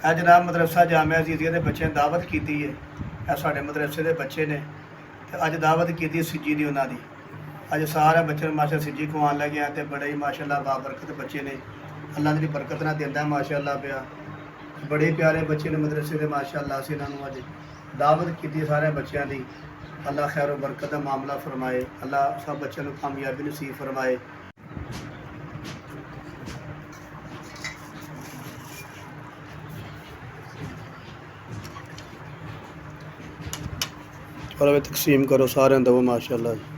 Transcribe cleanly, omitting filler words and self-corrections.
ਇਹ जनाब मदरसा जामिया अजीज़िया के बच्चे ने दावत की है। यह साढ़े मदरसे के बच्चे ने अज दावत की सिज्जी की उन्होंने अज सारे बच्चे माशा सिज्जी खवान लगे हैं तो बड़े ही माशाअल्लाह बाबरकत बच्चे ने, अल्लाह की बरकत ना देंदा माशाअल्लाह पिया। बड़े प्यारे बच्चे ने मदरसे के माशाअल्लाह से इन्होंने अज दावत की सारे बच्चों की। अल्लाह खैर बरकत का मामला फरमाए, अल्लाह सब बच्चों को कामयाबी नसीब फरमाए। और तकसीम करो सारे दवो माशाअल्लाह।